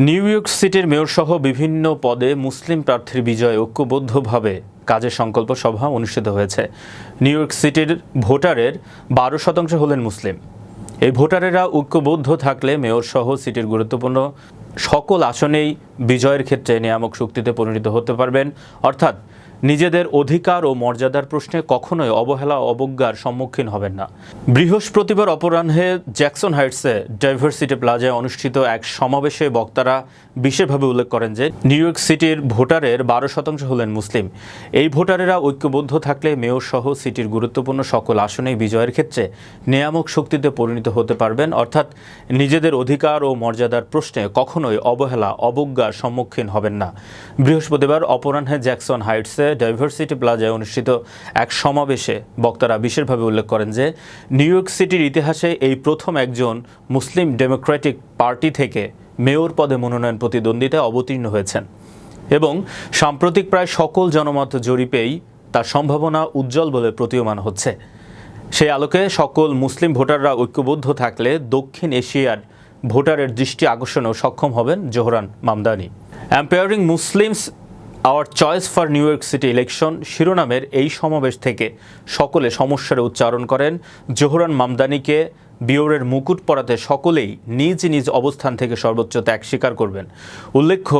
New York সিটির mayor সহ বিভিন্ন পদে মুসলিম প্রার্থীর বিজয়ে ঐক্যবদ্ধভাবে কাজের সংকল্প সভা অনুষ্ঠিত হয়েছে। নিউ ইয়র্ক সিটির ভোটারের 12% হলেন মুসলিম। এই ভোটারেরা ঐক্যবদ্ধ থাকলে মেয়র সহ সিটির গুরুত্বপূর্ণ সকল আসনেই বিজয়ের ক্ষেত্রে নিয়ামক শক্তিতে পরিণত হতে পারবেন, অর্থাৎ নিজেদের অধিকার ও মর্যাদার প্রশ্নে কখনোই অবহেলা অবজ্ঞার সম্মুখীন হবেন না। বৃহস্পতিবার অপরাহ্নে জ্যাকসন হাইটসে ডাইভার্সিটি প্লাজায় অনুষ্ঠিত এক সমাবেশে বক্তারা বিশেষভাবে উল্লেখ করেন যে নিউ ইয়র্ক সিটির ভোটারের 12% হলেন মুসলিম। এই ভোটারেরা ঐক্যবদ্ধ থাকলে মেয়র সহ সিটির গুরুত্বপূর্ণ সকল আসনেই বিজয়ের ক্ষেত্রে নিয়ামক শক্তিতে পরিণত হতে পারবেন, অর্থাৎ নিজেদের অধিকার ও মর্যাদার প্রশ্নে কখনোই অবহেলা অবজ্ঞার সম্মুখীন হবেন না। বৃহস্পতিবার অপরাহ্নে জ্যাকসন হাইটসে ডাইভার্সিটি প্লাজায় অনুষ্ঠিত এক সমাবেশে বক্তারা বিশেষভাবে উল্লেখ করেন যে নিউ ইয়র্ক সিটির ইতিহাসে এই প্রথম একজন মুসলিম ডেমোক্রেটিক পার্টি থেকে মেয়র পদে মনোনয়ন প্রতিদ্বন্দ্বিতায় অবতীর্ণ হয়েছেন এবং সাম্প্রতিক প্রায় সকল জনমত জরিপেই তার সম্ভাবনা উজ্জ্বল বলে প্রতীয়মান হচ্ছে। সেই আলোকে সকল মুসলিম ভোটাররা ঐক্যবদ্ধ থাকলে দক্ষিণ এশিয়ার ভোটারের দৃষ্টি আকর্ষণেও সক্ষম হবেন Zohran Mamdani. Empowering Muslims our choice for New York City election শিরোনামের এই সমাবেশ থেকে সকলে সমস্যার উচ্চারণ করেন। জোহরান মামদানিকে বিয়রের মুকুট পরাতে সকলেই নিজ নিজ অবস্থান থেকে সর্বোচ্চ ত্যাগ স্বীকার করবেন। উল্লেখ্য,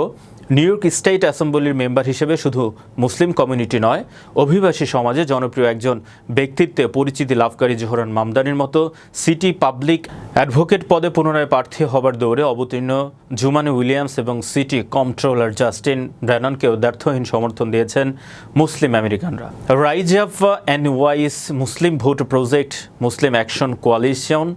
নিউ ইয়র্ক স্টেট অ্যাসেম্বলির মেম্বার হিসেবে শুধু মুসলিম কমিউনিটি নয়, অভিবাসী সমাজে জনপ্রিয় একজন ব্যক্তিত্বে পরিচিতি লাভকারী জোহরান মামদানির মতো সিটি পাবলিক অ্যাডভোকেট পদে পুনরায় প্রার্থী হবার দৌড়ে অবতীর্ণ জুমানি উইলিয়ামস এবং সিটি কন্ট্রোলার জাস্টিন ব্র্যাননকেও দ্ব্যর্থহীন সমর্থন দিয়েছেন মুসলিম আমেরিকানরা। Rise of NY's Muslim vote project, Muslim action coalition,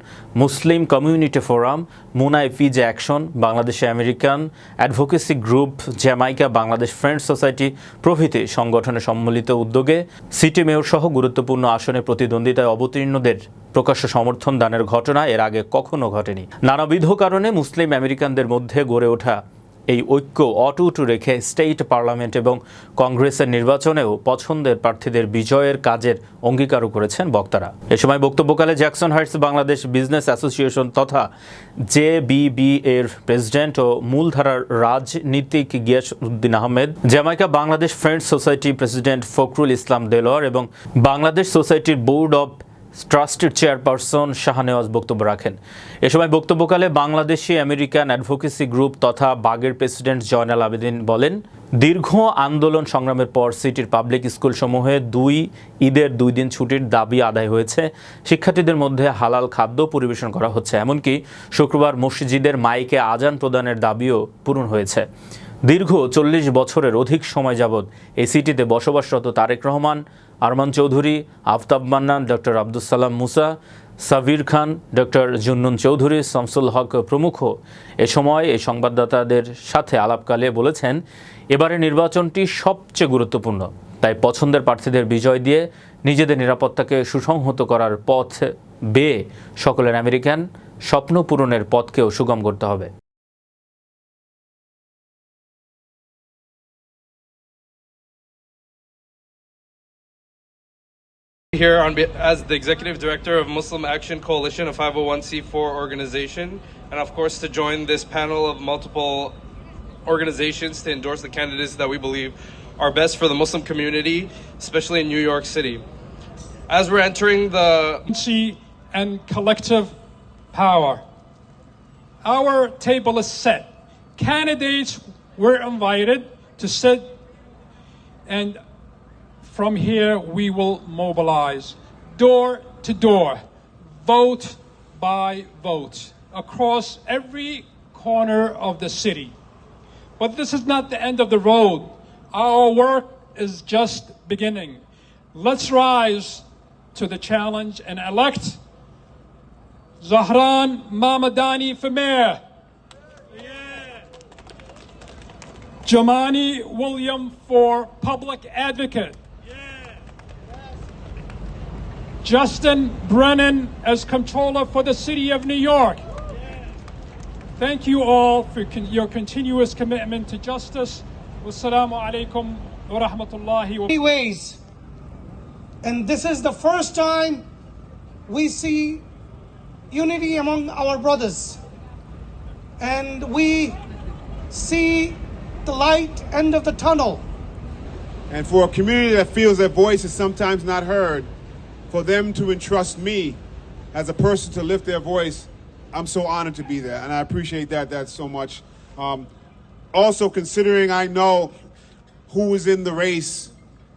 Muslim community forum, MUNA APJ action, বাংলাদেশে American advocacy group, Jamaica Bangladesh friends society প্রভৃতি সংগঠনের সম্মিলিত উদ্যোগে সিটি মেয়র সহ গুরুত্বপূর্ণ আসনে প্রতিদ্বন্দ্বিতায় অবতীর্ণদের প্রকাশ্য সমর্থন দানের ঘটনা এর আগে কখনো ঘটেনি। নানাবিধ কারণে মুসলিম আমেরিকানদের মধ্যে গড়ে ওঠা এই ঐক্য অটুট রেখে স্টেট পার্লামেন্ট এবং কংগ্রেসের নির্বাচনেও পছন্দের প্রার্থীদের বিজয়ের কাজের অঙ্গীকারও করেছেন বক্তারা। এ সময় বক্তব্যকালে Jackson Heights Bangladesh business association তথা জেবিবি এর প্রেসিডেন্ট ও মূলধারার রাজনীতিক Giasuddin Ahmed, Jamaica Bangladesh friends society president Fakhrul Islam Delwar এবং বাংলাদেশ সোসাইটির বোর্ড অব ট্রাস্টের চেয়ারপারসন শাহনেওয়াজ বক্তব্য রাখেন। এ সময় বক্তব্যকালে বাংলাদেশি আমেরিকান অ্যাডভোকেসি গ্রুপ তথা বাগের প্রেসিডেন্ট জয়নাল আবেদিন বলেন, দীর্ঘ আন্দোলন সংগ্রামের পর সিটির পাবলিক স্কুলসমূহে ঈদের 2 দিন ছুটির দাবি আদায় হয়েছে। শিক্ষার্থীদের মধ্যে হালাল খাদ্য পরিবেশন করা হচ্ছে, এমনকি শুক্রবার মসজিদের মাইকে আজান প্রদানের দাবিও পূরণ হয়েছে। দীর্ঘ 40 বছরের অধিক সময় যাবৎ এই সিটিতে বসবাসরত তারেক রহমান, আরমান চৌধুরী, আফতাব মান্নান, ডক্টর আব্দুস সালাম মুসা, সাবির খান, ডক্টর জুন্নুন চৌধুরী, শামসুল হক প্রমুখ এ সময় এই সংবাদদাতাদের সাথে আলাপকালে বলেছেন, এবারে নির্বাচনটি সবচেয়ে গুরুত্বপূর্ণ, তাই পছন্দের প্রার্থীদের বিজয় দিয়ে নিজেদের নিরাপত্তাকে সুসংহত করার পথ বেয়ে সকলের আমেরিকান স্বপ্ন পূরণের পথকেও সুগম করতে হবে। Here as the Executive Director of Muslim Action Coalition, a 501c4 organization, and of course to join this panel of multiple organizations to endorse the candidates that we believe are best for the Muslim community, especially in New York City. As we're entering the and collective power, our table is set. Candidates were invited to sit, and from here, we will mobilize door to door, vote by vote, across every corner of the city. But this is not the end of the road. Our work is just beginning. Let's rise to the challenge and elect Zahran Mamadani for mayor, Jamani William for public advocate, Justin Brennan as Comptroller for the City of New York. Thank you all for your continuous commitment to justice. Wassalamu alaikum wa rahmatullahi wa barakatuh. Ways, and this is the first time we see unity among our brothers, and we see the light end of the tunnel. And for a community that feels their voice is sometimes not heard, for them to entrust me as a person to lift their voice, I'm so honored to be there, and I appreciate that so much. Also, considering I know who is in the race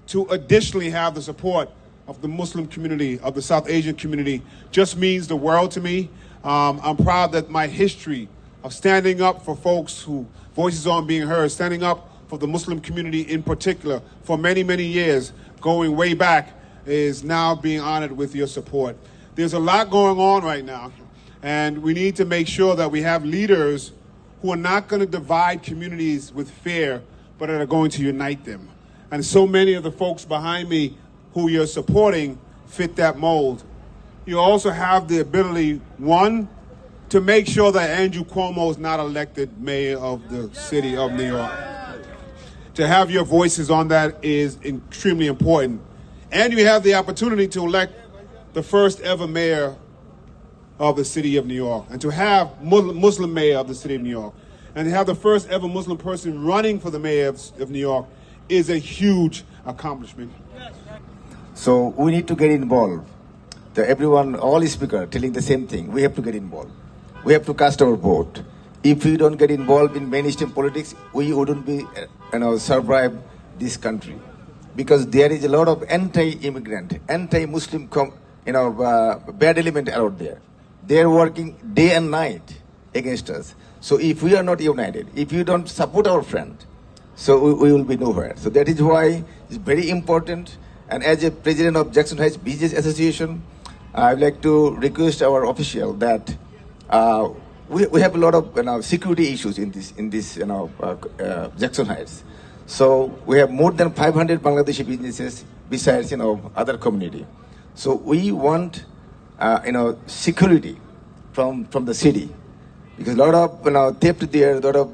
to additionally have the support of the Muslim community, of the South Asian community, just means the world to me. I'm proud that my history of standing up for folks who voices aren't being heard, standing up for the Muslim community in particular for many, many years, going way back, is now being honored with your support. There's a lot going on right now, and we need to make sure that we have leaders who are not going to divide communities with fear, but are going to unite them. And so many of the folks behind me who you're supporting fit that mold. You also have the ability, one, to make sure that Andrew Cuomo is not elected mayor of the city of New York. To have your voices on that is extremely important. And you have the opportunity to elect the first ever mayor of the city of New York, and to have Muslim mayor of the city of New York, and to have the first ever Muslim person running for the mayor of New York is a huge accomplishment. So we need to get involved. Everyone, all speakers telling the same thing. We have to get involved. We have to cast our vote. If we don't get involved in mainstream politics, we wouldn't be, survive this country, because there is a lot of anti-immigrant, anti-Muslim, bad element out there. They are working day and night against us. So if we are not united, if you don't support our friend, so we will be nowhere. So that is why it's very important. And as a president of Jackson Heights Business Association, I would like to request our official that we have a lot of security issues in this Jackson Heights. So we have more than 500 Bangladeshi businesses besides other community. So we want security from the city, because a lot of theft there, a lot of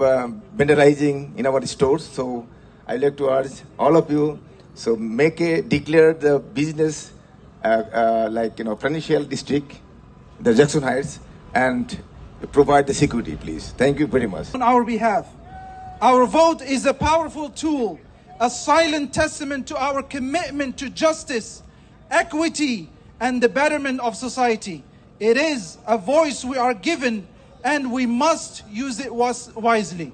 vandalizing in our stores. So I like to urge all of you, so declare the business financial district, the Jackson Heights, and provide the security, please. Thank you very much. On our behalf, our vote is a powerful tool, a silent testament to our commitment to justice, equity, and the betterment of society. It is a voice we are given, and we must use it wisely.